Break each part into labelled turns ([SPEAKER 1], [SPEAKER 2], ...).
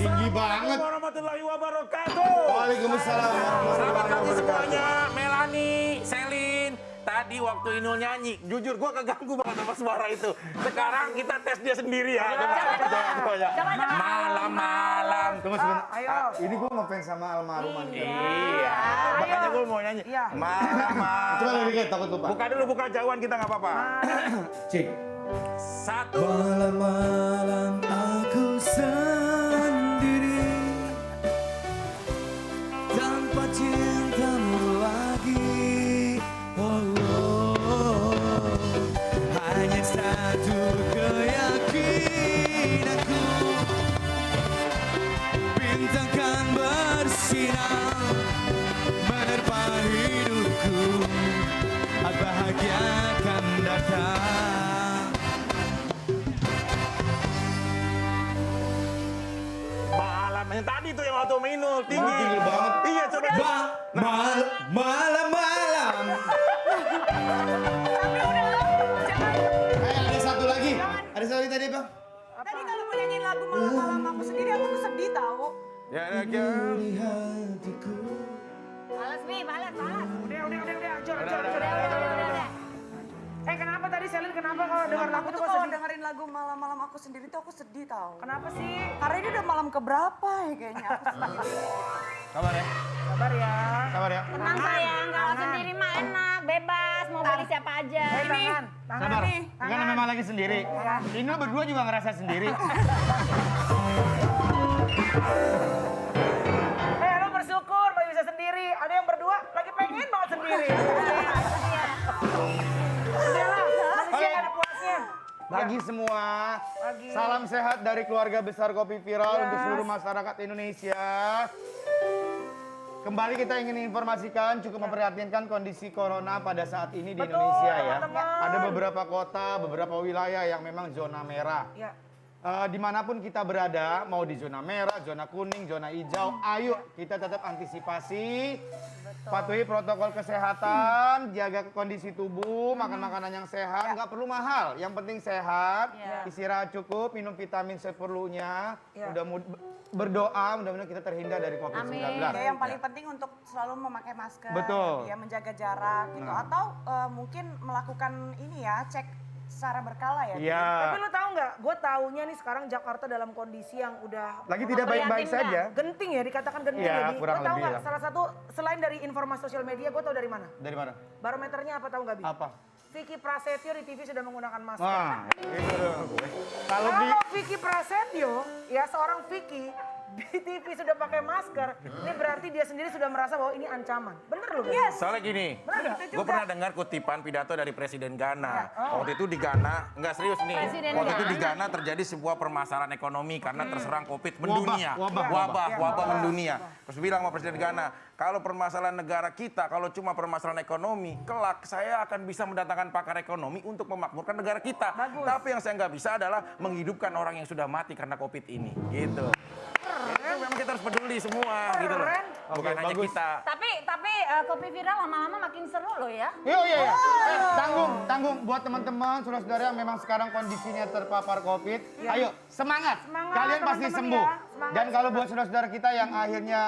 [SPEAKER 1] Tinggi banget.
[SPEAKER 2] Assalamualaikum warahmatullahi wabarakatuh.
[SPEAKER 1] Waalaikumsalam warahmatullahi
[SPEAKER 2] Selamat pagi
[SPEAKER 1] wabarakatuh.
[SPEAKER 2] semuanya. Melanie, Selin. Tadi waktu Inul nyanyi, jujur gue keganggu banget sama suara itu. Sekarang kita tes dia sendiri ya.
[SPEAKER 3] Coba.
[SPEAKER 2] Malam-malam.
[SPEAKER 1] Tunggu sebentar.
[SPEAKER 3] Ayo.
[SPEAKER 1] Ini gue ngefans sama almarhum.
[SPEAKER 2] Iya. Makanya gue mau nyanyi.
[SPEAKER 3] Iya.
[SPEAKER 2] Malam-malam.
[SPEAKER 1] Coba liriknya takut lupa.
[SPEAKER 2] Buka dulu, buka jauhan kita nggak apa-apa.
[SPEAKER 1] Cik.
[SPEAKER 2] Satu.
[SPEAKER 4] Malam-malam aku sendiri tanpa cintamu lagi. Oh, oh. Hanya satu keyakinanku, bintang kan bersinar menerpa hidupku, bahagia akan datang.
[SPEAKER 2] Malam yang tadi tuh yang waktu minum tinggi.
[SPEAKER 1] Tinggi banget.
[SPEAKER 2] Iya, coba.
[SPEAKER 4] Malam-malam
[SPEAKER 1] Ada satu lagi. Ada satu lagi tadi bang.
[SPEAKER 3] Tadi kalau mau nyanyiin lagu malam-malam aku sendiri, aku tuh sedih tahu.
[SPEAKER 2] Ya,
[SPEAKER 4] di hatiku.
[SPEAKER 5] Males, Mi, males.
[SPEAKER 3] Udah, acur.
[SPEAKER 5] Udah.
[SPEAKER 3] Kenapa tadi Selin, kenapa kalau dengar lagu
[SPEAKER 6] Aku
[SPEAKER 3] tuh
[SPEAKER 6] tuh
[SPEAKER 3] kok
[SPEAKER 6] kalau
[SPEAKER 3] sedih?
[SPEAKER 6] dengerin lagu malam-malam aku sendiri tuh aku sedih tau.
[SPEAKER 3] Kenapa sih?
[SPEAKER 6] Karena ini udah malam keberapa ya kayaknya aku sedih.
[SPEAKER 1] Sabar ya.
[SPEAKER 3] Sabar ya.
[SPEAKER 1] Sabar ya.
[SPEAKER 5] Tenang sayang, kalau sendiri mah enak, bebas, mau pilih siapa aja.
[SPEAKER 3] Tangan
[SPEAKER 1] Sabar.
[SPEAKER 3] nih.
[SPEAKER 1] Kan memang lagi sendiri. Ini lo berdua juga ngerasa sendiri.
[SPEAKER 3] Lo bersyukur baru bisa sendiri. Ada yang berdua lagi pengen banget sendiri. Udah lah, manusia
[SPEAKER 1] Halo.
[SPEAKER 3] ada puasnya.
[SPEAKER 1] Pagi semua.
[SPEAKER 3] Pagi.
[SPEAKER 1] Salam sehat dari keluarga besar Kopi Viral
[SPEAKER 3] Yes.
[SPEAKER 1] untuk seluruh masyarakat Indonesia. Kembali kita ingin informasikan cukup memprihatinkan kondisi corona pada saat ini di
[SPEAKER 3] Betul,
[SPEAKER 1] Indonesia ya.
[SPEAKER 3] teman-teman.
[SPEAKER 1] Ada beberapa kota, beberapa wilayah yang memang zona merah.
[SPEAKER 3] Ya.
[SPEAKER 1] Dimanapun kita berada, mau di zona merah, zona kuning, zona hijau, ayo kita tetap antisipasi, patuhi protokol kesehatan, jaga kondisi tubuh, makan makanan yang sehat, nggak perlu mahal, yang penting sehat, istirahat cukup, minum vitamin seperlunya,
[SPEAKER 3] Ya.
[SPEAKER 1] berdoa, mudah-mudahan kita terhindar dari COVID-19.
[SPEAKER 6] Ya, yang paling penting untuk selalu memakai masker,
[SPEAKER 1] Betul.
[SPEAKER 6] ya menjaga jarak gitu. Atau mungkin melakukan ini ya, cek secara berkala ya.
[SPEAKER 1] Iya.
[SPEAKER 3] Tapi lo tahu nggak? Gue taunya nih sekarang Jakarta dalam kondisi yang udah
[SPEAKER 1] Lagi tidak baik-baik saja.
[SPEAKER 3] genting ya, dikatakan genting
[SPEAKER 1] Iya,
[SPEAKER 3] ya. Bi.
[SPEAKER 1] kurang
[SPEAKER 3] Lo tahu
[SPEAKER 1] lebih
[SPEAKER 3] nggak?
[SPEAKER 1] lah.
[SPEAKER 3] Salah satu selain dari informasi sosial media, gue tahu dari mana?
[SPEAKER 1] Dari mana?
[SPEAKER 3] Barometernya apa tahu nggak Bi?
[SPEAKER 1] Apa?
[SPEAKER 3] Vicky Prasetyo di TV sudah menggunakan masker.
[SPEAKER 1] Wah, itu dong. Kalau di
[SPEAKER 3] Kalau Vicky Prasetyo, ya seorang Vicky di TV sudah pakai masker, ini berarti dia sendiri sudah merasa bahwa ini ancaman. Bener loh? Yes.
[SPEAKER 2] Soalnya gini,
[SPEAKER 3] Benar.
[SPEAKER 2] gue pernah dengar kutipan pidato dari Presiden Ghana. Waktu itu di Ghana, nggak serius nih.
[SPEAKER 5] Presiden
[SPEAKER 2] Waktu itu di
[SPEAKER 5] Ghana.
[SPEAKER 2] Ghana terjadi sebuah permasalahan ekonomi karena terserang COVID mendunia.
[SPEAKER 1] wabah.
[SPEAKER 2] Wabah mendunia. Terus bilang sama Presiden Ghana, kalau permasalahan negara kita, kalau cuma permasalahan ekonomi, kelak saya akan bisa mendatangkan pakar ekonomi untuk memakmurkan negara kita.
[SPEAKER 3] Bagus.
[SPEAKER 2] Tapi yang saya nggak bisa adalah menghidupkan orang yang sudah mati karena COVID ini. Gitu. Itu memang kita harus peduli semua gitu loh.
[SPEAKER 3] Keren.
[SPEAKER 2] Bukan
[SPEAKER 1] Oke,
[SPEAKER 2] hanya
[SPEAKER 1] bagus.
[SPEAKER 2] kita.
[SPEAKER 5] Tapi Kopi Viral lama-lama makin seru loh ya.
[SPEAKER 1] Iya. Tanggung buat teman-teman, saudara-saudara yang memang sekarang kondisinya terpapar COVID. Ayo, semangat.
[SPEAKER 3] Semangat,
[SPEAKER 1] Kalian pasti
[SPEAKER 3] teman-teman
[SPEAKER 1] sembuh.
[SPEAKER 3] ya. Semangat,
[SPEAKER 1] Dan kalau buat saudara-saudara kita yang akhirnya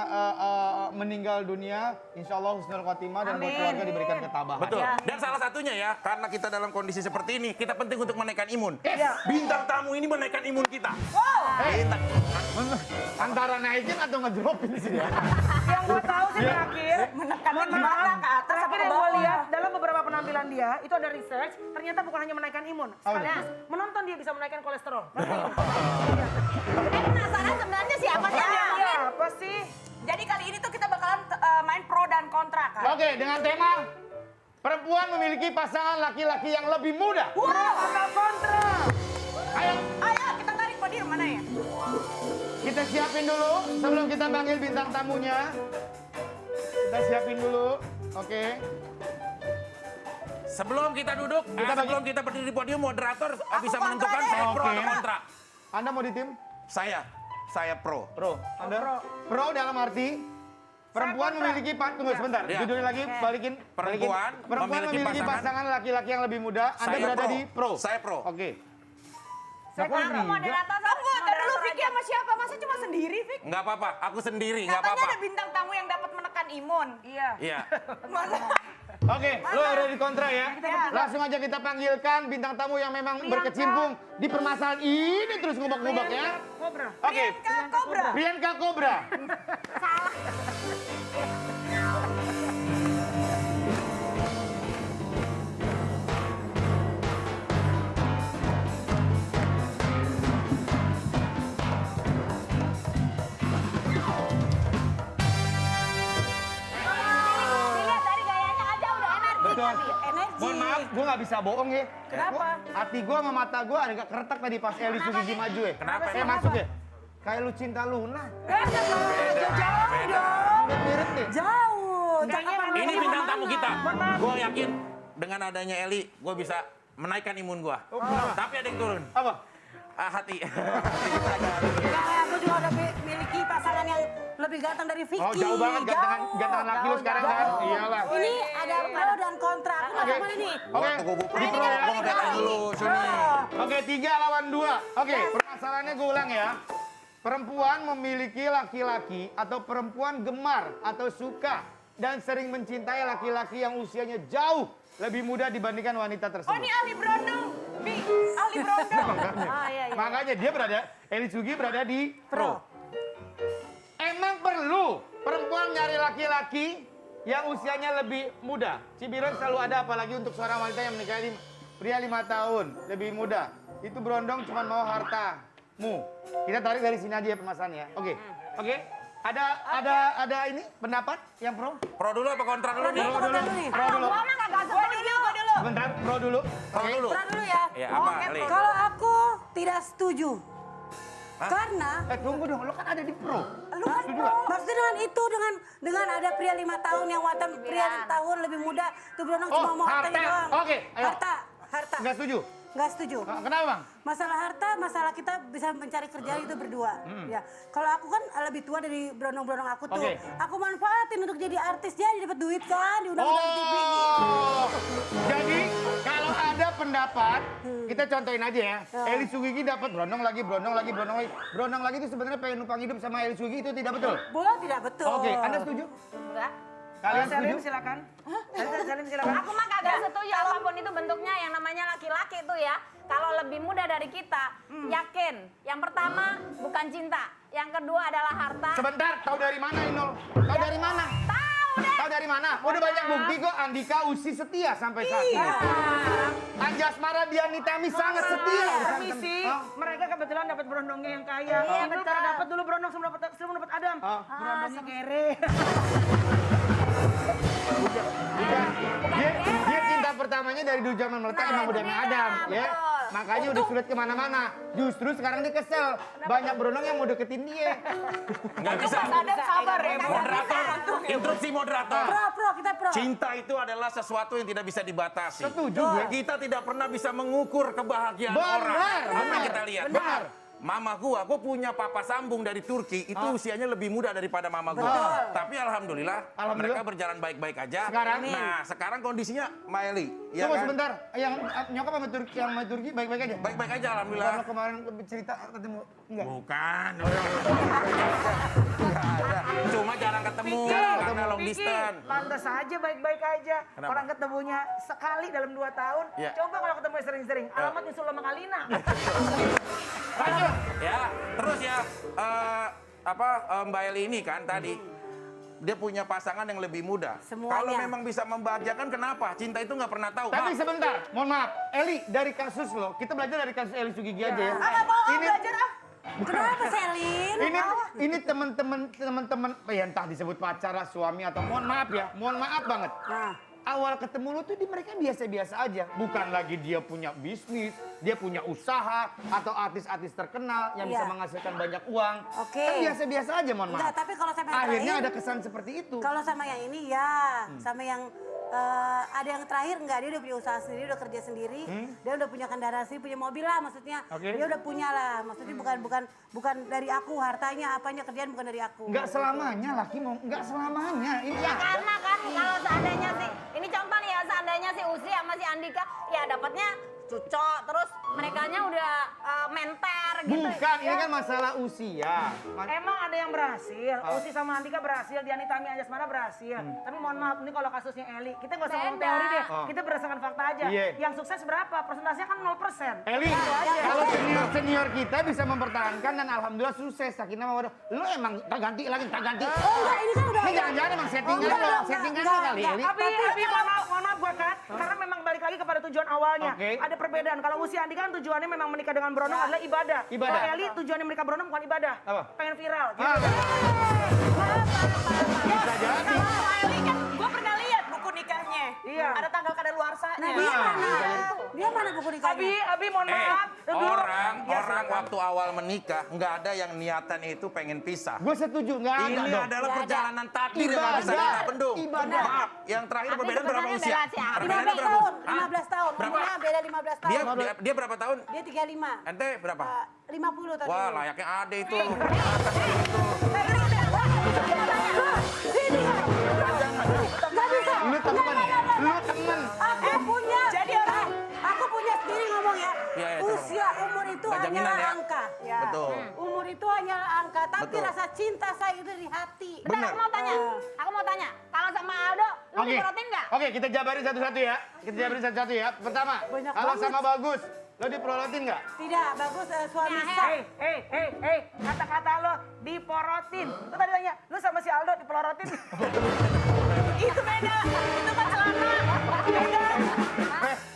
[SPEAKER 1] meninggal dunia, insya Allah husnul khotimah dan buat
[SPEAKER 3] Amin.
[SPEAKER 1] keluarga diberikan ketabahan.
[SPEAKER 2] Betul.
[SPEAKER 5] Ya.
[SPEAKER 2] Dan salah satunya ya, karena kita dalam kondisi seperti ini, kita penting untuk menaikkan imun.
[SPEAKER 3] Iya.
[SPEAKER 2] Bintang tamu ini menaikkan imun kita. Bintang.
[SPEAKER 1] Antara naikin atau ngedropin sih ya.
[SPEAKER 3] Yang gue tahu sih terakhir,
[SPEAKER 6] Menekannya
[SPEAKER 3] mohon
[SPEAKER 6] gimana,
[SPEAKER 3] maaf,
[SPEAKER 6] ke atas
[SPEAKER 3] terakhir
[SPEAKER 6] apa ke
[SPEAKER 3] yang gue
[SPEAKER 6] bawah?
[SPEAKER 3] lihat dalam beberapa penampilan dia, itu ada research, ternyata bukan hanya menaikkan imun, sekaligus menonton dia bisa menaikkan kolesterol.
[SPEAKER 5] Penasaran sebenarnya siapa sih yang
[SPEAKER 3] Iya,
[SPEAKER 5] ngomongin?
[SPEAKER 3] apa sih?
[SPEAKER 6] Jadi kali ini tuh kita bakalan main pro dan kontra kan.
[SPEAKER 1] Oke, dengan tema perempuan memiliki pasangan laki-laki yang lebih muda.
[SPEAKER 3] Pro atau kontra?
[SPEAKER 1] Ayo,
[SPEAKER 6] Ayo kita tarik podium mana ya?
[SPEAKER 1] kita siapin dulu sebelum kita panggil bintang tamunya. Kita siapin dulu. Oke.
[SPEAKER 2] Sebelum kita duduk, sebelum kita berdiri di podium, moderator bisa
[SPEAKER 6] kontra
[SPEAKER 2] menentukan
[SPEAKER 6] deh.
[SPEAKER 2] saya pro
[SPEAKER 1] Oke.
[SPEAKER 2] atau kontra.
[SPEAKER 1] Anda mau di tim?
[SPEAKER 2] Saya pro.
[SPEAKER 1] Pro. Anda? Pro dalam arti perempuan
[SPEAKER 3] Saya kontra.
[SPEAKER 1] memiliki tunggu sebentar.
[SPEAKER 2] Ya.
[SPEAKER 1] Judulnya lagi balikin.
[SPEAKER 2] Perempuan
[SPEAKER 1] memiliki pasangan laki-laki yang lebih muda. Anda
[SPEAKER 2] Saya
[SPEAKER 1] berada
[SPEAKER 2] pro.
[SPEAKER 1] di pro.
[SPEAKER 2] Saya pro.
[SPEAKER 1] Oke.
[SPEAKER 3] Saya
[SPEAKER 1] Nah, kok
[SPEAKER 3] kontra.
[SPEAKER 1] ini?
[SPEAKER 5] Moderator
[SPEAKER 6] Tunggu, ntar dulu Vicky sama siapa? Masa cuma sendiri, Vicky?
[SPEAKER 2] Nggak apa-apa, aku sendiri, nggak
[SPEAKER 6] Katanya
[SPEAKER 2] apa-apa.
[SPEAKER 6] ada bintang tamu yang dapat menekan imun.
[SPEAKER 3] Iya.
[SPEAKER 2] Iya.
[SPEAKER 6] Masa?
[SPEAKER 1] Oke, lo udah di kontra ya. Langsung aja kita panggilkan bintang tamu yang memang berkecimpung di permasalahan ini terus ngubek-ngubek ya.
[SPEAKER 3] Kobra.
[SPEAKER 1] Oke,
[SPEAKER 6] Priyanka Cobra.
[SPEAKER 1] Priyanka Cobra.
[SPEAKER 5] Dilihat dari gayanya aja udah energi
[SPEAKER 1] Betul.
[SPEAKER 5] tadi.
[SPEAKER 6] Energi.
[SPEAKER 1] Mohon maaf, gue nggak bisa bohong ya.
[SPEAKER 3] Kenapa?
[SPEAKER 1] Hati gue sama mata gue agak keretak tadi pas Eli Sugigi maju ya.
[SPEAKER 2] Kenapa?
[SPEAKER 1] Masuk ya. Kayak lu cinta Luna.
[SPEAKER 6] Jauh dong.
[SPEAKER 1] Mirip nih.
[SPEAKER 6] Jauh.
[SPEAKER 2] Ini bintang tamu kita. Gue yakin dengan adanya Eli, gue bisa menaikkan imun gue. Tapi ada yang turun.
[SPEAKER 1] Apa?
[SPEAKER 2] Hati.
[SPEAKER 7] Aku juga udah miliki pasangan yang lebih ganteng dari Vicky.
[SPEAKER 1] Oh jauh banget gantengan laki lu sekarang kan. Iyalah.
[SPEAKER 7] Ini ada pro dan kontra. Aku nggak sama ini.
[SPEAKER 1] Oke.
[SPEAKER 2] Waktu gue pro, gue ngebetain dulu sini.
[SPEAKER 1] Oke, 3 lawan 2. Oke, permasalahannya gue ulang ya. Perempuan memiliki laki-laki atau perempuan gemar atau suka dan sering mencintai laki-laki yang usianya jauh lebih muda dibandingkan wanita tersebut.
[SPEAKER 6] Oh, ini Ali Brondong. Bi, Ali Brondong.
[SPEAKER 1] Makanya dia Eli Sugi berada di pro. Emang perlu perempuan nyari laki-laki yang usianya lebih muda? Cibiran selalu ada, apalagi untuk seorang wanita yang menikahi pria 5 tahun lebih muda. Itu Brondong cuma mau hartamu. Kita tarik dari sini aja ya permasalahannya. Oke. Ada ini pendapat yang pro?
[SPEAKER 2] Pro dulu apa kontra dulu nih?
[SPEAKER 1] Pro dulu. Pro dulu.
[SPEAKER 5] Gua mah kagak setuju.
[SPEAKER 1] Bentar, pro dulu.
[SPEAKER 2] Pro dulu.
[SPEAKER 7] Pro dulu ya.
[SPEAKER 2] Ya apa, Eli?
[SPEAKER 7] Kalau aku tidak setuju. Karena
[SPEAKER 1] Tunggu dong, lo kan ada di pro.
[SPEAKER 7] lu kan maksudnya dengan itu dengan ada pria 5 tahun yang wanita pria 6 tahun lebih muda tuh Brondong
[SPEAKER 1] Oh,
[SPEAKER 7] cuma mau hartanya
[SPEAKER 1] harta.
[SPEAKER 7] doang.
[SPEAKER 1] Oke, ayo.
[SPEAKER 7] Harta.
[SPEAKER 1] Nggak setuju?
[SPEAKER 7] Nggak setuju.
[SPEAKER 1] Kenapa bang?
[SPEAKER 7] Masalah harta, masalah kita bisa mencari kerjaan itu berdua. Ya, kalau aku kan lebih tua dari Brondong-Brondong aku tuh.
[SPEAKER 1] Oke.
[SPEAKER 7] Aku manfaatin untuk jadi artis, jadi dapat duit kan, diundang-undang TV gitu.
[SPEAKER 1] Oh, jadi kalau ada pendapat, kita contohin aja ya. Eli Sugigi dapat Brondong lagi. Brondong lagi itu sebenarnya pengen numpang hidup sama Eli Sugigi, itu tidak betul?
[SPEAKER 7] Boleh tidak betul.
[SPEAKER 1] Oke, Anda setuju?
[SPEAKER 5] Enggak.
[SPEAKER 1] Kalian
[SPEAKER 3] Salim
[SPEAKER 1] setuju?
[SPEAKER 3] silakan. Salim silakan.
[SPEAKER 5] Aku mah kagak setuju apapun itu bentuknya yang namanya laki-laki itu ya. Kalau lebih muda dari kita, yakin. Yang pertama bukan cinta. Yang kedua adalah harta.
[SPEAKER 1] Sebentar, tahu dari mana Inul? Tahu dari mana?
[SPEAKER 5] Tahu deh.
[SPEAKER 1] Tahu dari mana? Udah banyak bukti kok Andika Usi setia sampai saat ini. Anjasmara Dianitami sangat setia.
[SPEAKER 3] Permisi, mereka kebetulan dapat Brondongnya yang kaya.
[SPEAKER 5] Iya,
[SPEAKER 3] Inul
[SPEAKER 5] betul.
[SPEAKER 3] pernah dapat dulu Brondong sebelum dapat Adam. Brondongnya kere.
[SPEAKER 1] Dia cinta pertamanya dari dulu zaman meletak emang udah sama Adam, ya.
[SPEAKER 5] betul.
[SPEAKER 1] Makanya udah sulit kemana-mana. Justru sekarang dia kesel. Banyak Brondong yang mau deketin dia.
[SPEAKER 2] Nggak bisa.
[SPEAKER 6] Adam sabar ya, Bu.
[SPEAKER 2] Moderator, instruksi moderator.
[SPEAKER 7] Pro, kita pro.
[SPEAKER 2] Cinta itu adalah sesuatu yang tidak bisa dibatasi.
[SPEAKER 1] Setuju gue.
[SPEAKER 2] Kita tidak pernah bisa mengukur kebahagiaan
[SPEAKER 1] Benar,
[SPEAKER 2] orang. Apa
[SPEAKER 1] benar,
[SPEAKER 2] yang kita lihat?
[SPEAKER 1] benar.
[SPEAKER 2] Mama gua punya papa sambung dari Turki, itu usianya lebih muda daripada mama gua. Tapi alhamdulillah, mereka berjalan baik-baik aja.
[SPEAKER 1] Sekarang?
[SPEAKER 2] Nah, sekarang kondisinya Maeli, ya
[SPEAKER 1] Tunggu
[SPEAKER 2] kan?
[SPEAKER 1] sebentar. Yang nyokap sama Turki baik-baik aja?
[SPEAKER 2] Baik-baik aja alhamdulillah.
[SPEAKER 1] Karena kemarin cerita ketemu enggak?
[SPEAKER 2] Bukan. Enggak ada. Cuma jarang ketemu karena long distance.
[SPEAKER 3] Pantas aja baik-baik aja.
[SPEAKER 2] Kenapa?
[SPEAKER 3] Orang ketemunya sekali dalam 2 tahun.
[SPEAKER 2] Iya.
[SPEAKER 3] Coba kalau ketemu sering-sering. Alamat nyusul sama Kalina.
[SPEAKER 2] Ya, terus ya Mbak Eli ini kan tadi dia punya pasangan yang lebih muda.
[SPEAKER 7] Semuanya.
[SPEAKER 2] Kalau memang bisa membahagiakan, kenapa? Cinta itu nggak pernah tahu.
[SPEAKER 1] Tapi
[SPEAKER 2] Maaf.
[SPEAKER 1] sebentar, mohon maaf. Eli, dari kasus lo, kita belajar dari kasus Eli Sugigi aja ya. Ini
[SPEAKER 6] Belajar ah.
[SPEAKER 7] Kenapa Selin?
[SPEAKER 1] ini teman-teman ya entah disebut pacar lah, suami atau mohon maaf banget.
[SPEAKER 7] Nah.
[SPEAKER 1] Awal ketemu lu tuh mereka biasa-biasa aja. Bukan lagi dia punya bisnis, dia punya usaha, atau artis-artis terkenal yang bisa
[SPEAKER 7] Iya.
[SPEAKER 1] menghasilkan banyak uang.
[SPEAKER 7] Oke.
[SPEAKER 1] Kan biasa-biasa aja, mohon maaf.
[SPEAKER 7] Enggak, tapi kalau sama yang
[SPEAKER 1] Akhirnya
[SPEAKER 7] terakhir-
[SPEAKER 1] ada kesan seperti itu.
[SPEAKER 7] Kalau sama yang ini ya, sama yang ada yang terakhir enggak, dia udah punya usaha sendiri, udah kerja sendiri, dia udah punya kendaraan sendiri, punya mobil lah maksudnya.
[SPEAKER 1] Oke.
[SPEAKER 7] Dia udah punya lah, maksudnya bukan dari aku, hartanya, apanya, kerjaan bukan dari aku.
[SPEAKER 1] Nggak selamanya laki mau, nggak selamanya. Ini
[SPEAKER 5] Ya
[SPEAKER 1] ada.
[SPEAKER 5] karena kan kalau seandainya sih, ini contoh nih ya, seandainya si Usri sama si Andika, ya dapatnya cucok, terus merekanya udah menter gitu.
[SPEAKER 1] Bukan, ini kan masalah usia.
[SPEAKER 3] Emang ada yang berhasil, Usi sama Andika berhasil, Diani Tami Anjasmara berhasil. Tapi mohon maaf, ini kalau kasusnya Eli, kita nggak usah ngomong
[SPEAKER 5] Beda.
[SPEAKER 3] teori deh, kita berdasarkan fakta aja.
[SPEAKER 1] Iya.
[SPEAKER 3] Yang sukses berapa? Persentasenya kan 0%.
[SPEAKER 1] Eli, kalau senior kita bisa mempertahankan dan alhamdulillah sukses. Sakinah Mawaddah. Lu emang tak ganti lagi, tak ganti.
[SPEAKER 7] Oh enggak, ini kan udah.
[SPEAKER 1] Ini jangan-jangan emang settingan
[SPEAKER 7] enggak,
[SPEAKER 1] lo,
[SPEAKER 7] enggak,
[SPEAKER 1] settingan
[SPEAKER 7] enggak,
[SPEAKER 1] lo kali,
[SPEAKER 7] enggak.
[SPEAKER 1] Eli.
[SPEAKER 3] Abi, mohon maaf gue Kat, karena memang balik lagi kepada tujuan awalnya.
[SPEAKER 1] Oke.
[SPEAKER 3] Ada perbedaan. Kalau Usi Andika kan tujuannya memang menikah dengan Brono adalah ibadah.
[SPEAKER 1] Ibadah.
[SPEAKER 3] Kalau Eli tujuannya menikah Brono bukan ibadah.
[SPEAKER 1] Apa?
[SPEAKER 3] Pengen viral. Gitu.
[SPEAKER 1] Ah, bisa jadi.
[SPEAKER 6] Kalau Eli kan gue pernah lihat buku nikahnya.
[SPEAKER 3] Iya.
[SPEAKER 6] Ada tanggal kadaluarsanya.
[SPEAKER 7] Nah, dia mana? Dia mana buku nikahnya?
[SPEAKER 3] Abi mohon maaf.
[SPEAKER 2] Orang waktu awal menikah nggak ada yang niatan itu pengen pisah.
[SPEAKER 1] Gue setuju, nggak ada
[SPEAKER 2] Ini
[SPEAKER 1] dong.
[SPEAKER 2] adalah perjalanan takdir yang
[SPEAKER 1] Ibadah.
[SPEAKER 2] nggak bisa kita bendung.
[SPEAKER 1] Ibadah.
[SPEAKER 2] Maaf, yang terakhir
[SPEAKER 5] Tapi
[SPEAKER 2] perbedaan berapa
[SPEAKER 5] sebenarnya
[SPEAKER 2] usia?
[SPEAKER 5] beda sih, Abi.
[SPEAKER 2] Perbedaannya
[SPEAKER 7] 15
[SPEAKER 2] berapa?
[SPEAKER 7] tahun,
[SPEAKER 2] Hah?
[SPEAKER 7] 15 tahun.
[SPEAKER 2] Berapa?
[SPEAKER 7] Umurnya beda 15 tahun.
[SPEAKER 2] Dia berapa tahun?
[SPEAKER 7] Dia 35.
[SPEAKER 2] Ente berapa?
[SPEAKER 7] 50 tahun.
[SPEAKER 2] Wah, layaknya Ade itu.
[SPEAKER 7] Nggak bisa.
[SPEAKER 1] Lu temen, lu temen.
[SPEAKER 7] Aku punya.
[SPEAKER 6] Jadi orang
[SPEAKER 7] Aku punya sendiri ngomong ya.
[SPEAKER 2] Iya, iya,
[SPEAKER 7] Usia umur itu
[SPEAKER 2] Nggak jaminan
[SPEAKER 7] hanyalah
[SPEAKER 2] ya.
[SPEAKER 7] angka.
[SPEAKER 2] Betul.
[SPEAKER 7] Umur itu hanyalah angka, tapi
[SPEAKER 2] Betul.
[SPEAKER 7] rasa cinta saya itu dari hati.
[SPEAKER 5] Bentar, aku mau tanya. Aku mau tanya. Kalau sama Aldo, lu
[SPEAKER 1] Oke,
[SPEAKER 5] diprotein nggak?
[SPEAKER 1] oke, kita jabarin satu-satu ya. Kita jabarin satu-satu ya. Pertama,
[SPEAKER 7] Banyak
[SPEAKER 1] kalau
[SPEAKER 7] banget.
[SPEAKER 1] sama Bagus, lo diprotein nggak?
[SPEAKER 7] Tidak, bagus suami
[SPEAKER 5] Nah,
[SPEAKER 7] sah.
[SPEAKER 3] Hei, kata-kata lo diporotin. Lu tadi tanya, lu sama si Aldo dipelorotin.
[SPEAKER 6] itu beda. Itu kan celana. Beda.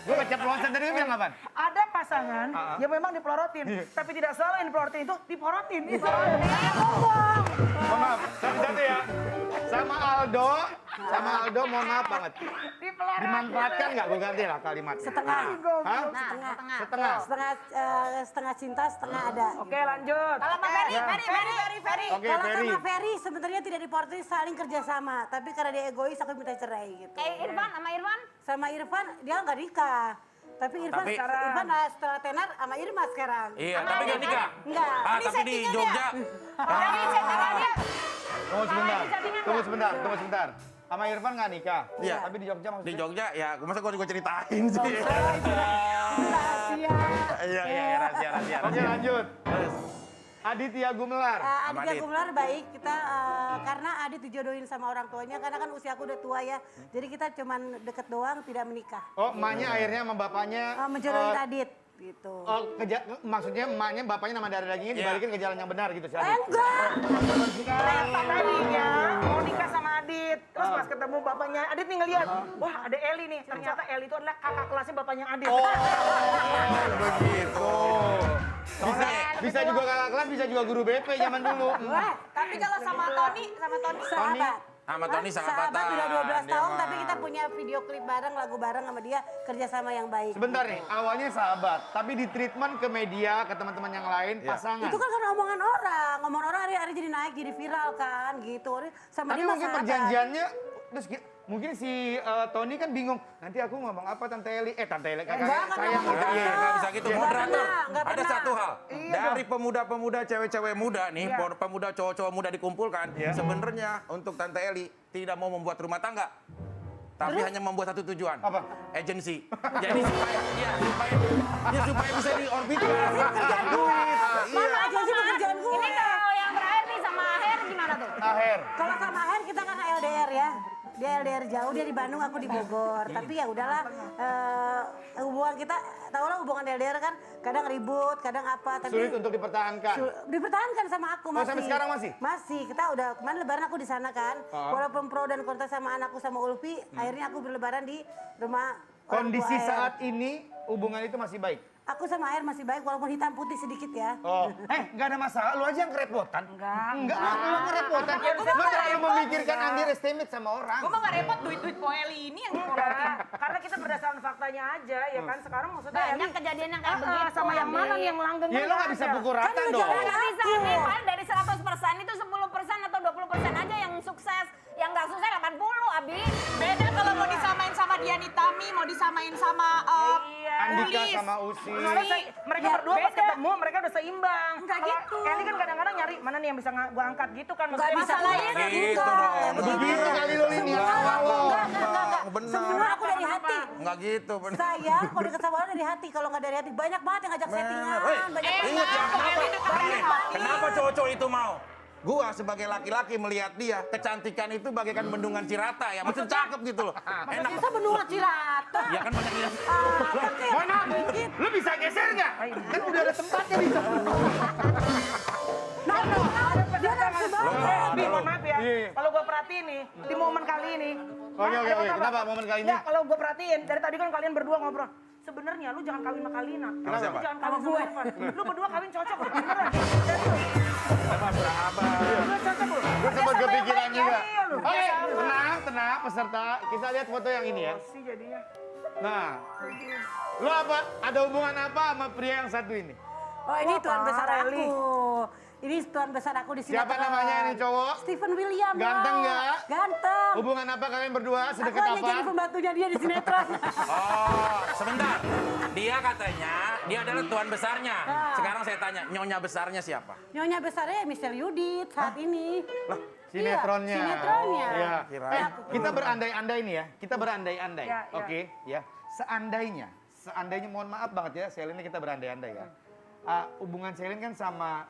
[SPEAKER 1] Gue keceplosan tadi, bilang apaan?
[SPEAKER 3] Ada pasangan yang memang dipelorotin, tapi tidak selalu yang dipelorotin itu diporotin.
[SPEAKER 1] Mohon maaf, satu-satu ya. Sama Aldo mohon maaf banget. Dimanfaatkan nggak? Gue ganti lah kalimatnya.
[SPEAKER 7] Setengah.
[SPEAKER 1] Hah?
[SPEAKER 5] Nah, setengah.
[SPEAKER 1] Setengah.
[SPEAKER 7] Setengah cinta, setengah ada.
[SPEAKER 3] Oke, lanjut.
[SPEAKER 5] Kalau Pak Ferry, Ferry.
[SPEAKER 1] Oke,
[SPEAKER 7] Kalau
[SPEAKER 1] Ferry.
[SPEAKER 7] sama Ferry sebenarnya tidak diportret, saling kerjasama. Tapi karena dia egois, aku minta cerai gitu.
[SPEAKER 5] Kayak Irfan sama Irfan.
[SPEAKER 7] Sama Irfan, dia nggak nikah. Tapi Irfan setelah tenar sama Irma sekarang.
[SPEAKER 2] Iya, tapi nggak nikah.
[SPEAKER 7] Enggak.
[SPEAKER 2] Tapi di Jogja.
[SPEAKER 1] Tunggu sebentar. Sama Irfan nggak nikah?
[SPEAKER 2] Iya.
[SPEAKER 1] Tapi di Jogja maksudnya?
[SPEAKER 2] Di Jogja ya, masa gue ceritain sih.
[SPEAKER 7] Rahasia.
[SPEAKER 2] Iya, rahasia.
[SPEAKER 1] Oke, lanjut. Aditya Gumelar.
[SPEAKER 7] Aditya
[SPEAKER 2] Adit.
[SPEAKER 7] Gumelar baik kita karena Adit dijodohin sama orang tuanya karena kan usia aku udah tua ya. Jadi kita cuman deket doang, tidak menikah.
[SPEAKER 1] Oh, emaknya akhirnya sama bapaknya.
[SPEAKER 7] Menjodohin Adit gitu.
[SPEAKER 1] Oh, maksudnya emaknya bapaknya nama darah dagingnya dibalikin ke jalan yang benar gitu sih. Adit.
[SPEAKER 7] Enggak.
[SPEAKER 3] Tadinya mau nikah sama Adit, terus pas ketemu bapaknya Adit nih ngeliat, wah ada Eli nih, ternyata Eli itu adalah kakak kelasnya bapaknya Adit.
[SPEAKER 2] Begitu.
[SPEAKER 1] Bisa juga kakak kelas, bisa juga guru BP zaman dulu.
[SPEAKER 7] Wah,
[SPEAKER 6] Tapi kalau sama Tony
[SPEAKER 7] sahabat.
[SPEAKER 2] Sama Tony
[SPEAKER 7] Sahabat udah 12
[SPEAKER 2] Dia
[SPEAKER 7] tahun
[SPEAKER 2] mah.
[SPEAKER 7] tapi kita punya video klip bareng, lagu bareng sama dia, kerjasama yang baik.
[SPEAKER 1] Sebentar nih, awalnya sahabat, tapi di treatment ke media, ke teman-teman yang lain, pasangan.
[SPEAKER 7] Itu kan karena omongan orang hari-hari jadi naik, jadi viral kan gitu. Sama
[SPEAKER 1] Tapi
[SPEAKER 7] dia mah
[SPEAKER 1] mungkin
[SPEAKER 7] sahabat.
[SPEAKER 1] perjanjiannya, terus mungkin si Tony kan bingung, nanti aku ngomong apa Tante Eli, Tante Eli, kakak
[SPEAKER 7] Enggak,
[SPEAKER 1] saya
[SPEAKER 7] ngomong
[SPEAKER 1] enggak.
[SPEAKER 7] gitu.
[SPEAKER 2] Nggak bisa gitu,
[SPEAKER 7] Nggak
[SPEAKER 2] moderator.
[SPEAKER 7] pernah, nggak
[SPEAKER 2] Ada
[SPEAKER 7] pernah.
[SPEAKER 2] satu hal, dari pemuda-pemuda, cewek-cewek muda nih,
[SPEAKER 3] Iya.
[SPEAKER 2] pemuda cowok-cowok muda dikumpulkan, sebenarnya untuk Tante Eli tidak mau membuat rumah tangga, tapi hanya membuat satu tujuan.
[SPEAKER 1] Apa?
[SPEAKER 2] Agensi. Jadi supaya bisa diorbitkan.
[SPEAKER 7] Mana aja sih pekerjaan gue.
[SPEAKER 5] Ini kalau yang terakhir nih sama Aher gimana tuh?
[SPEAKER 1] Akhir.
[SPEAKER 7] Kalau sama Aher kita kan LDR ya. Dia LDR jauh, dia di Bandung, aku di Bogor. Tapi ya udahlah, hubungan kita, tau lah hubungan LDR kan kadang ribut, kadang apa. Tapi
[SPEAKER 1] Sulit untuk dipertahankan.
[SPEAKER 7] dipertahankan sama aku
[SPEAKER 1] Oh,
[SPEAKER 7] masih.
[SPEAKER 1] sampai sekarang masih?
[SPEAKER 7] Masih, kita udah, kemarin lebaran aku di sana kan. Walaupun pro dan kontra sama anakku sama Ulfi, akhirnya aku berlebaran di rumah orang tua
[SPEAKER 1] Kondisi
[SPEAKER 7] Aher.
[SPEAKER 1] saat ini, hubungan itu masih baik.
[SPEAKER 7] Aku sama Aher masih baik, walaupun hitam putih sedikit ya.
[SPEAKER 1] Oh, nggak ada masalah. Lu aja yang kerepotan.
[SPEAKER 3] Enggak.
[SPEAKER 1] Lu kerepotan. Lu terlalu memikirkan underestimate sama orang.
[SPEAKER 6] Gue mah gak repot duit-duit Po Eli ini yang diporotin.
[SPEAKER 3] Enggak, karena kita berdasarkan faktanya aja, ya kan. Sekarang maksudnya
[SPEAKER 5] Banyak kejadian yang kayak begitu.
[SPEAKER 3] sama yang
[SPEAKER 5] Abi.
[SPEAKER 3] mana nih yang langgeng
[SPEAKER 1] Ya lu nggak bisa pukul rata
[SPEAKER 7] Kan lu
[SPEAKER 1] dong.
[SPEAKER 7] jangan-
[SPEAKER 5] Nggak bisa,
[SPEAKER 7] Aku.
[SPEAKER 5] nih, paling dari 100% itu 10% atau 20% aja yang sukses. Yang nggak sukses 80, Abi.
[SPEAKER 6] Beda kalau mau disamain sama Diani Tami, mau disamain sama
[SPEAKER 1] Andika sama Usi.
[SPEAKER 3] Mereka berdua pas
[SPEAKER 6] Beda.
[SPEAKER 3] ketemu, mereka udah seimbang.
[SPEAKER 6] Enggak
[SPEAKER 3] Kalau
[SPEAKER 6] gitu.
[SPEAKER 3] Kelly kan kadang-kadang nyari mana nih yang bisa gua angkat gitu kan.
[SPEAKER 7] Enggak
[SPEAKER 3] Maksudnya
[SPEAKER 7] masalahnya
[SPEAKER 2] Gitu dong.
[SPEAKER 1] Begitu kali lo ini.
[SPEAKER 7] Enggak.
[SPEAKER 2] Benar.
[SPEAKER 7] Semua aku dari hati.
[SPEAKER 2] Enggak gitu, benar.
[SPEAKER 7] Saya kalau deket sama orang dari hati, kalau nggak dari hati banyak banget yang ngajak settingan,
[SPEAKER 2] Woi,
[SPEAKER 7] banyak
[SPEAKER 2] ingat ya,
[SPEAKER 7] banget.
[SPEAKER 2] kenapa cowok-cowok itu mau? Gua sebagai laki-laki melihat dia, kecantikan itu bagaikan bendungan Cirata ya, maksud cakep gitu loh. Enak.
[SPEAKER 7] Bisa bendungan Cirata.
[SPEAKER 2] Ya kan banyak yang
[SPEAKER 1] Mohon maaf, lu bisa geser nggak? Kan udah ada tempatnya di sana.
[SPEAKER 7] Dia nafsu banget.
[SPEAKER 3] Bi, mohon maaf ya.
[SPEAKER 1] Iya.
[SPEAKER 3] Kalau gua perhatiin nih, di momen kali ini.
[SPEAKER 1] Oke.
[SPEAKER 3] ada apa-apa.
[SPEAKER 1] Kenapa momen kali ini?
[SPEAKER 3] Nggak, kalau gua perhatiin, dari tadi kan kalian berdua ngobrol. Sebenarnya lu jangan kawin sama Kalina.
[SPEAKER 2] Sama siapa?
[SPEAKER 3] Lu jangan kawin sama Irfan. Lu berdua kawin cocok loh, beneran. Lu cocok loh.
[SPEAKER 1] Gue sempat kepikiran juga.
[SPEAKER 3] Iya lu.
[SPEAKER 1] Oke, tenang peserta. Kita lihat foto yang ini ya.
[SPEAKER 3] Sih jadinya.
[SPEAKER 1] Nah, lu apa? Ada hubungan apa sama pria yang satu ini?
[SPEAKER 7] Oh ini tuan besar
[SPEAKER 3] parah,
[SPEAKER 7] aku.
[SPEAKER 3] Li.
[SPEAKER 7] Ini tuan besar aku di sini.
[SPEAKER 1] Siapa namanya ini cowok?
[SPEAKER 7] Stephen William.
[SPEAKER 1] Ganteng
[SPEAKER 7] Bang.
[SPEAKER 1] nggak?
[SPEAKER 7] Ganteng.
[SPEAKER 1] Hubungan apa kalian berdua?
[SPEAKER 7] Aku
[SPEAKER 1] Sedekat
[SPEAKER 7] hanya
[SPEAKER 1] apa?
[SPEAKER 7] jadi pembantunya dia di sinetron.
[SPEAKER 2] Oh, sebentar. Dia katanya, dia adalah tuan besarnya. Sekarang saya tanya, nyonya besarnya siapa?
[SPEAKER 7] Nyonya besarnya Michelle Yudit saat ini.
[SPEAKER 1] Sinetronnya.
[SPEAKER 7] Iya, sinetronnya.
[SPEAKER 1] Iya.
[SPEAKER 2] Kirain.
[SPEAKER 1] Kita berandai-andai nih ya. Kita berandai-andai.
[SPEAKER 3] Ya, ya.
[SPEAKER 1] Oke, ya. Seandainya mohon maaf banget ya, Selin ini kita berandai-andai ya. Hubungan Selin kan sama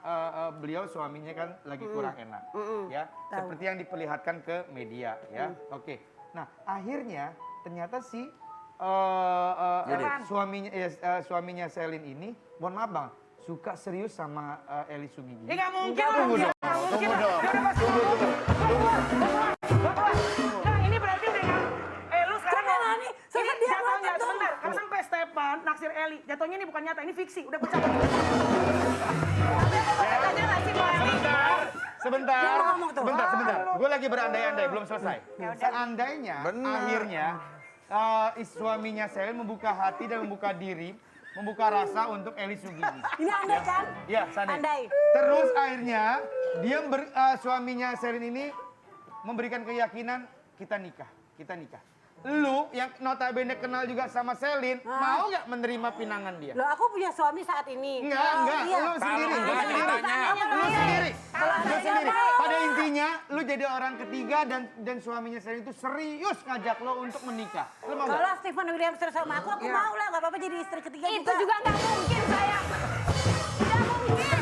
[SPEAKER 1] beliau suaminya kan lagi kurang enak, ya. Seperti yang diperlihatkan ke media, ya. Oke. Nah, akhirnya ternyata si suaminya Selin ini, mohon maaf bang, suka serius sama Eli Sugigi.
[SPEAKER 3] Ya nggak mungkin lah.
[SPEAKER 1] Tunggu dong,
[SPEAKER 3] Nggak mungkin
[SPEAKER 1] tunggu
[SPEAKER 3] lah.
[SPEAKER 1] dong.
[SPEAKER 3] Ya udah, Mas. Gua keluar. Nah, ini berarti udah nggak. Lu sekarang
[SPEAKER 7] Jangan, Ani.
[SPEAKER 3] ini
[SPEAKER 7] Dia
[SPEAKER 3] jatuhnya
[SPEAKER 7] banget dong.
[SPEAKER 3] sebentar. Kalau sampai Stepan naksir Eli, jatuhnya ini bukan nyata, ini fiksi. Udah gue cabut.
[SPEAKER 1] Sebentar,
[SPEAKER 7] Dia mau ngomong tuh.
[SPEAKER 1] sebentar. Gue lagi berandai-andai, belum selesai. Seandainya,
[SPEAKER 2] Benar.
[SPEAKER 1] akhirnya suaminya Selin membuka hati dan membuka diri, membuka rasa untuk Eli Sugigi.
[SPEAKER 7] Ini andai kan?
[SPEAKER 1] Ya, seandainya.
[SPEAKER 7] Andai.
[SPEAKER 1] Terus akhirnya dia suaminya Selin ini memberikan keyakinan kita nikah. Lu yang notabene kenal juga sama Selin, mau nggak menerima pinangan dia?
[SPEAKER 7] Loh aku punya suami saat ini.
[SPEAKER 1] Enggak,
[SPEAKER 7] Iya.
[SPEAKER 1] lu sendiri,
[SPEAKER 2] Kalau enggak, ditanya.
[SPEAKER 1] lu sendiri. Pada intinya, lu jadi orang ketiga dan suaminya Selin itu serius ngajak lo untuk menikah. Lu mau nggak?
[SPEAKER 7] Kalau Stephen William serius sama aku mau lah, nggak apa-apa jadi istri ketiga
[SPEAKER 5] Itu juga nggak mungkin saya. Tidak mungkin.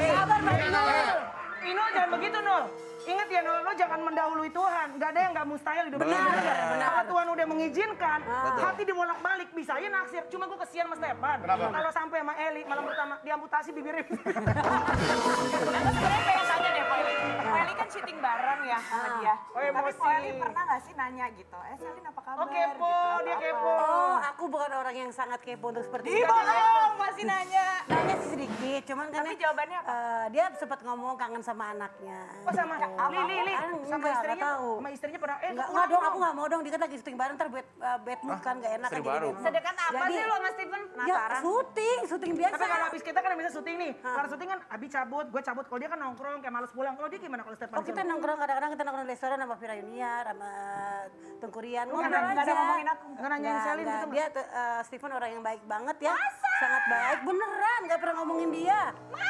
[SPEAKER 7] Sabar Mbak Inul.
[SPEAKER 3] Inul jangan begitu, Nul. Ingat ya, Nul, lo jangan mendahului Tuhan. Gak ada yang gak mustahil hidup ini. Kalau Tuhan udah mengizinkan, hati dibolak-balik, bisa aja naksir. Cuma gue kesian sama Stepan. Kalau sampai sama Eli, malam pertama, diamputasi bibirnya.
[SPEAKER 6] Sebenarnya pengen tanya deh, Eli. Eli kan syuting bareng ya sama dia.
[SPEAKER 3] Oh,
[SPEAKER 6] Tapi
[SPEAKER 3] emosi.
[SPEAKER 6] Eli pernah nggak sih nanya gitu, Selin apa kabar?
[SPEAKER 3] Oh, kepo,
[SPEAKER 6] gitu,
[SPEAKER 3] dia
[SPEAKER 6] apa-apa.
[SPEAKER 3] kepo.
[SPEAKER 7] Oh, aku bukan orang yang sangat kepo untuk seperti
[SPEAKER 6] Ih,
[SPEAKER 7] itu.
[SPEAKER 6] bohong, masih nanya.
[SPEAKER 7] Nanya sih sedikit, cuman kan
[SPEAKER 6] Tapi jawabannya apa?
[SPEAKER 7] dia sempat ngomong kangen sama anaknya.
[SPEAKER 3] Oh, sama Lili, sama
[SPEAKER 7] Enggak
[SPEAKER 3] istrinya,
[SPEAKER 7] tahu.
[SPEAKER 3] sama istrinya pernah,
[SPEAKER 7] Enggak dong, aku nggak mau dong. Dia kan lagi syuting bareng, ntar bad mood kan nggak enak kan
[SPEAKER 2] istri
[SPEAKER 7] jadi
[SPEAKER 2] baru.
[SPEAKER 7] bad mood.
[SPEAKER 5] Sedekat apa
[SPEAKER 7] Jadi,
[SPEAKER 5] sih lo sama Steven?
[SPEAKER 7] Ya
[SPEAKER 5] Penasaran.
[SPEAKER 7] syuting biasa.
[SPEAKER 3] Tapi kalau habis kita kan bisa syuting nih. Kalau syuting kan Abi cabut, gue cabut. Kalau dia kan nongkrong kayak males pulang. Kalau dia gimana kalau Stepan?
[SPEAKER 7] Oh kita nongkrong kadang-kadang kita nongkrong di restoran sama Vira Yuniar, sama Tungkurian, ngobrol
[SPEAKER 3] nggak
[SPEAKER 7] aja.
[SPEAKER 3] ada ngomongin aku. Nggak nanyain
[SPEAKER 7] Nggak,
[SPEAKER 3] Selin
[SPEAKER 7] nggak.
[SPEAKER 3] gitu,
[SPEAKER 7] Dia Stephen orang yang baik banget ya, sangat baik, beneran nggak pernah ngomongin dia,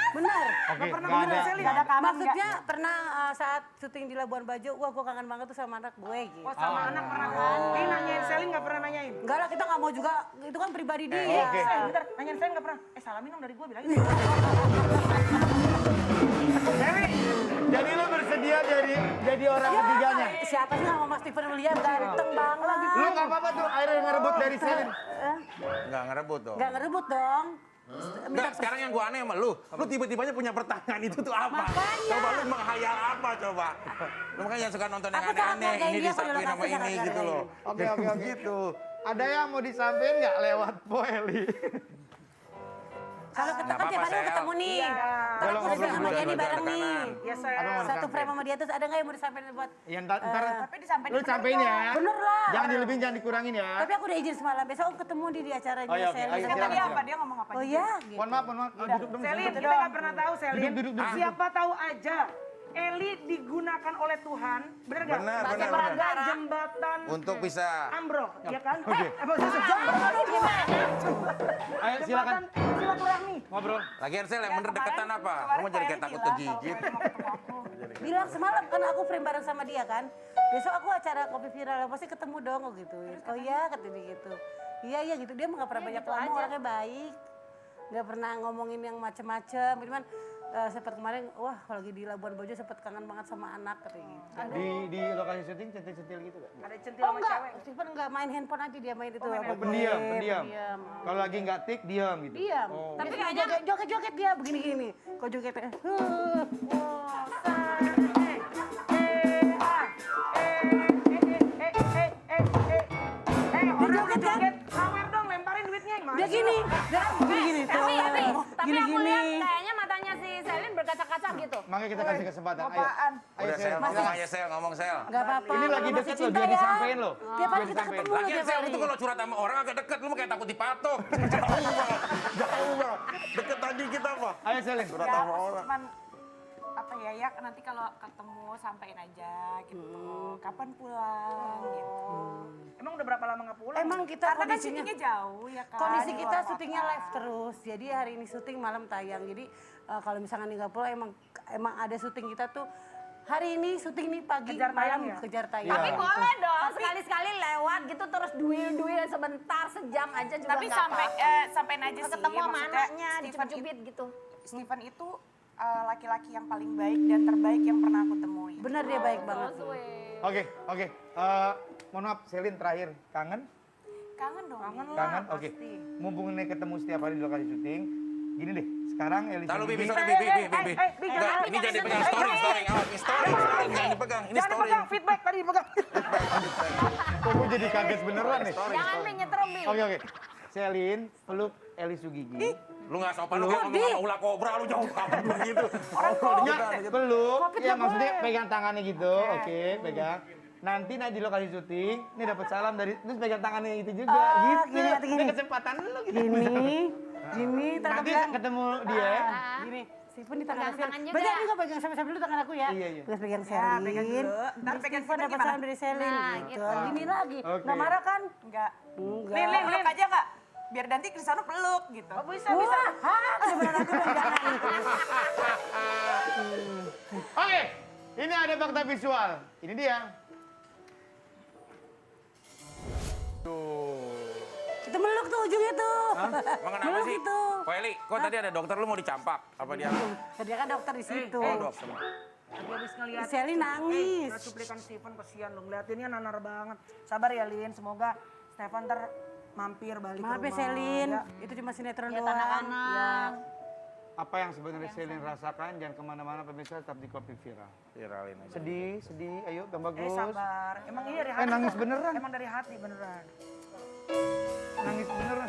[SPEAKER 7] bener.
[SPEAKER 1] Oke,
[SPEAKER 3] pernah
[SPEAKER 1] nggak
[SPEAKER 3] beneran,
[SPEAKER 1] ada.
[SPEAKER 3] Selin.
[SPEAKER 6] Nggak ada kabar
[SPEAKER 7] Maksudnya pernah saat syuting di Labuan Bajo, wah gue kangen banget tuh sama anak gue gitu.
[SPEAKER 3] Oh, sama anak pernah kan? Dia nanyain Selin nggak pernah nanyain.
[SPEAKER 7] Enggak lah kita nggak mau juga, itu kan pribadi dia.
[SPEAKER 1] oke.
[SPEAKER 3] Bentar, nanyain Selin nggak pernah. Salamin dong dari gue bilangin.
[SPEAKER 1] Dewi, jadi lu bersedia jadi orang ketiganya?
[SPEAKER 7] Siapa sih sama Mas Stephen William, ganteng banget.
[SPEAKER 1] Lu nggak apa-apa tuh akhirnya ngerebut dari Selin.
[SPEAKER 2] Enggak ngerebut dong.
[SPEAKER 7] Nggak ngerebut dong.
[SPEAKER 2] Enggak, sekarang yang gua aneh sama lu tiba-tibanya punya pertanyaan itu tuh apa?
[SPEAKER 7] Makanya.
[SPEAKER 2] Coba lu menghayal apa coba? Lu makanya yang suka nonton yang
[SPEAKER 7] Aku sangat
[SPEAKER 2] aneh-aneh,
[SPEAKER 7] menghargai
[SPEAKER 2] ini
[SPEAKER 7] dia, aku
[SPEAKER 2] disatuin
[SPEAKER 7] juga
[SPEAKER 2] sama
[SPEAKER 7] sangat
[SPEAKER 2] ini gitu
[SPEAKER 7] menghargai.
[SPEAKER 2] loh.
[SPEAKER 1] Oke.
[SPEAKER 2] Gitu.
[SPEAKER 1] Ada yang mau disampaikan nggak lewat Po Eli?
[SPEAKER 7] Kalau kita
[SPEAKER 2] Nggak
[SPEAKER 7] kan tiap
[SPEAKER 2] apa-apa,
[SPEAKER 7] hari
[SPEAKER 2] Sel.
[SPEAKER 7] ketemu nih.
[SPEAKER 3] Iya.
[SPEAKER 7] Ntar
[SPEAKER 1] Kalau
[SPEAKER 7] aku udah
[SPEAKER 1] ngobrol
[SPEAKER 7] sama
[SPEAKER 2] dua-dua
[SPEAKER 7] Jenny
[SPEAKER 2] ada
[SPEAKER 7] bareng nih.
[SPEAKER 2] tekanan.
[SPEAKER 3] Ya saya.
[SPEAKER 1] Apa mau
[SPEAKER 7] Satu
[SPEAKER 1] disampaikan?
[SPEAKER 7] frame sama dia terus ada nggak yang mau disampaikan buat?
[SPEAKER 1] Ya ntar
[SPEAKER 6] Tapi disampaikan
[SPEAKER 1] lu sampein ya.
[SPEAKER 7] Bener lah.
[SPEAKER 1] Jangan dilebihin, jangan dikurangin ya.
[SPEAKER 7] Tapi aku udah izin semalam, besok aku ketemu di acaranya
[SPEAKER 1] Oh, iya, oke.
[SPEAKER 7] Selin.
[SPEAKER 1] Ayo,
[SPEAKER 6] Kan tadi
[SPEAKER 1] silakan.
[SPEAKER 6] apa? Dia ngomong apa?
[SPEAKER 7] Oh
[SPEAKER 6] juga?
[SPEAKER 7] iya? Gitu.
[SPEAKER 1] Mohon maaf. Duduk dong.
[SPEAKER 3] Selin,
[SPEAKER 1] duduk.
[SPEAKER 3] kita nggak pernah tahu Selin.
[SPEAKER 1] Duduk.
[SPEAKER 3] Siapa tahu aja Eli digunakan oleh Tuhan, bener gak?
[SPEAKER 2] Benar,
[SPEAKER 3] Sebagai
[SPEAKER 2] benar,
[SPEAKER 3] perantara
[SPEAKER 2] benar.
[SPEAKER 3] jembatan
[SPEAKER 2] Untuk bisa
[SPEAKER 3] ambrol, ya kan?
[SPEAKER 1] Oke.
[SPEAKER 3] Maksudnya jembatan gimana?
[SPEAKER 1] Ayo silakan
[SPEAKER 3] Jembatan silaturahmi.
[SPEAKER 1] ngobrol.
[SPEAKER 2] lagian sel yang bener deketan apa? Kamu jadi kayak takut kegigit.
[SPEAKER 7] Bilang semalam kan aku frame bareng sama dia kan. Besok aku acara kopi viral pasti ketemu dong aku gituin. Oh iya kata dia gitu. Iya gitu dia nggak pernah banyak ngomong orangnya baik. Nggak pernah ngomongin yang macem-macem. Cuman sempat kemarin wah kalau lagi di Labuan Bajo sempat kangen banget sama anak katanya gitu.
[SPEAKER 1] Di lokasi syuting centil-centil gitu gak?
[SPEAKER 3] Ada centil
[SPEAKER 7] Oh
[SPEAKER 3] sama
[SPEAKER 7] enggak,
[SPEAKER 3] cewek.
[SPEAKER 7] Steven enggak main handphone aja dia main itu. apa,
[SPEAKER 1] Pendiam,
[SPEAKER 7] game,
[SPEAKER 1] pendiam.
[SPEAKER 7] pendiam.
[SPEAKER 1] Kalau lagi nggak tik, diam gitu.
[SPEAKER 7] Diam.
[SPEAKER 1] Oh.
[SPEAKER 5] Tapi
[SPEAKER 7] Tapi
[SPEAKER 5] kayaknya
[SPEAKER 7] joget-joget dia begini-gini. Kok jogetnya?
[SPEAKER 3] Orang
[SPEAKER 7] joget, kan?
[SPEAKER 3] joget, sawer dong, lemparin duitnya.
[SPEAKER 7] Dia gini, dia gini-gini tuh.
[SPEAKER 5] tapi aku
[SPEAKER 7] Gini-gini.
[SPEAKER 5] lihat kayaknya matanya si Selin berkaca-kaca gitu.
[SPEAKER 1] Makanya kita kasih kesempatan. Ayo.
[SPEAKER 6] Apaan?
[SPEAKER 1] Ayo
[SPEAKER 2] Udah sel,
[SPEAKER 1] Sel.
[SPEAKER 2] ngomong aja sel, ngomong sel.
[SPEAKER 7] Enggak apa-apa.
[SPEAKER 1] Ini lagi
[SPEAKER 7] masih
[SPEAKER 1] deket loh,
[SPEAKER 7] cinta
[SPEAKER 1] biar
[SPEAKER 7] ya.
[SPEAKER 1] disampein loh.
[SPEAKER 7] Tiap hari
[SPEAKER 1] Biar
[SPEAKER 7] kita
[SPEAKER 1] disampein.
[SPEAKER 7] ketemu loh
[SPEAKER 2] Lagian
[SPEAKER 7] tiap
[SPEAKER 2] sel
[SPEAKER 7] hari.
[SPEAKER 2] itu kalau curhat sama orang agak deket, lu mah kayak takut dipatok. Jauh banget, jauh banget. Deket tadi kita apa?
[SPEAKER 1] Ayo Selin.
[SPEAKER 2] Curhat
[SPEAKER 6] Ya,
[SPEAKER 2] sama orang.
[SPEAKER 6] cuman apa ya nanti kalau ketemu sampein aja gitu. Kapan pulang gitu.
[SPEAKER 3] Emang udah berapa lama nggak pulang?
[SPEAKER 7] Emang kita
[SPEAKER 6] Karena kan
[SPEAKER 7] kondisinya
[SPEAKER 6] syutingnya jauh ya kan.
[SPEAKER 7] kondisi
[SPEAKER 6] di
[SPEAKER 7] kita
[SPEAKER 6] luar
[SPEAKER 7] syutingnya
[SPEAKER 6] kota.
[SPEAKER 7] live terus. Jadi hari ini syuting malam tayang. Jadi kalau misalkan nggak pulang emang ada syuting kita tuh hari ini syuting nih pagi
[SPEAKER 3] Kejar tayang
[SPEAKER 7] malam
[SPEAKER 3] ya?
[SPEAKER 7] kejar tayang.
[SPEAKER 1] Iya.
[SPEAKER 5] Tapi boleh dong sekali-sekali lewat gitu terus duil-duil sebentar sejam aja juga
[SPEAKER 6] Tapi
[SPEAKER 5] nggak
[SPEAKER 6] sampai
[SPEAKER 5] apa-apa.
[SPEAKER 6] sampein aja sih.
[SPEAKER 5] Ketemu sama
[SPEAKER 6] maksudnya
[SPEAKER 5] anaknya dicubit-cubit gitu.
[SPEAKER 6] Steven itu laki-laki yang paling baik dan terbaik yang pernah aku temui.
[SPEAKER 7] Bener dia baik banget.
[SPEAKER 1] Oke. Mohon maaf Selin terakhir. Kangen?
[SPEAKER 6] Kangen dong.
[SPEAKER 1] Kangen? Oke. Mumpung ini ketemu setiap hari di lokasi syuting. Gini deh, sekarang Eli
[SPEAKER 2] Tahu
[SPEAKER 1] Sugigi-
[SPEAKER 2] Bibi, sorry Bibi.
[SPEAKER 3] jangan,
[SPEAKER 2] Enggak, ini jadi pegang story, awas, ini story, jangan dipegang, ini
[SPEAKER 3] Jangan
[SPEAKER 2] story.
[SPEAKER 3] dipegang, feedback tadi dipegang.
[SPEAKER 1] Kok gue jadi kaget beneran nih?
[SPEAKER 5] Jangan menyetrum Bi.
[SPEAKER 1] Oke. Selin peluk Eli Sugigi.
[SPEAKER 2] Lu nggak sopan, lu kayak ngomong sama ular kobra, lu jauh banget begitu.
[SPEAKER 1] Ya, peluk. Ya maksudnya pegang tangannya gitu. Oke, pegang. Nanti di lokasi syuting, ini dapat salam dari terus pegang tangannya itu juga. Gitu. Ini kesempatan lu gitu.
[SPEAKER 7] Gini,
[SPEAKER 1] Nanti ketemu dia.
[SPEAKER 7] Gini, Steven di tangan
[SPEAKER 5] Pegang
[SPEAKER 7] Selin.
[SPEAKER 5] tangan juga.
[SPEAKER 7] Pegang juga pegang sama dulu tangan aku ya.
[SPEAKER 1] Iya.
[SPEAKER 7] Terus pegang
[SPEAKER 6] Ya,
[SPEAKER 7] Selin.
[SPEAKER 6] pegang dulu. Ntar
[SPEAKER 7] Terus
[SPEAKER 6] pegang
[SPEAKER 7] Steven
[SPEAKER 6] Steven
[SPEAKER 7] dapat
[SPEAKER 6] gimana?
[SPEAKER 7] salam dari Selin
[SPEAKER 5] Nah,
[SPEAKER 7] gitu.
[SPEAKER 5] gitu.
[SPEAKER 7] Gini lagi.
[SPEAKER 1] Oke.
[SPEAKER 7] Nggak marah kan?
[SPEAKER 6] Enggak.
[SPEAKER 7] Enggak.
[SPEAKER 6] Lin, peluk aja enggak? Biar nanti Krisano peluk gitu.
[SPEAKER 3] Oh, bisa.
[SPEAKER 7] Wah, beneran aku dong jangan.
[SPEAKER 1] Oke, ini ada fakta visual. Ini dia.
[SPEAKER 7] Itu meluk tuh ujungnya tuh.
[SPEAKER 2] Emang kenapa
[SPEAKER 7] Meluk
[SPEAKER 2] sih?
[SPEAKER 7] itu.
[SPEAKER 2] Kok Eli, kok tadi ada dokter lu mau dicampak? Apa dia?
[SPEAKER 7] Dia kan dokter di situ.
[SPEAKER 2] Oh, dokter.
[SPEAKER 3] Tadi habis ngeliat.
[SPEAKER 7] Selin nangis.
[SPEAKER 3] Ngeliat cuplikan Steven kesian lo, ngeliatinnya nanar banget. Sabar ya Lin, semoga Stefan ntar mampir balik
[SPEAKER 7] Maaf
[SPEAKER 3] ke
[SPEAKER 7] ya
[SPEAKER 3] rumah.
[SPEAKER 7] Selin,
[SPEAKER 3] Ya.
[SPEAKER 7] itu cuma sinetron
[SPEAKER 5] Lihat
[SPEAKER 7] doang.
[SPEAKER 5] anak-anak.
[SPEAKER 1] Apa yang sebenarnya Selin rasakan, jangan kemana-mana pemirsa, tetap di Kopi Viral.
[SPEAKER 2] Viralin aja.
[SPEAKER 1] Sedih, ayo Bang Bagus.
[SPEAKER 3] Sabar. Emang iya dari hati.
[SPEAKER 1] nangis
[SPEAKER 3] kok.
[SPEAKER 1] beneran.
[SPEAKER 3] Emang dari hati beneran.
[SPEAKER 1] Nangis beneran.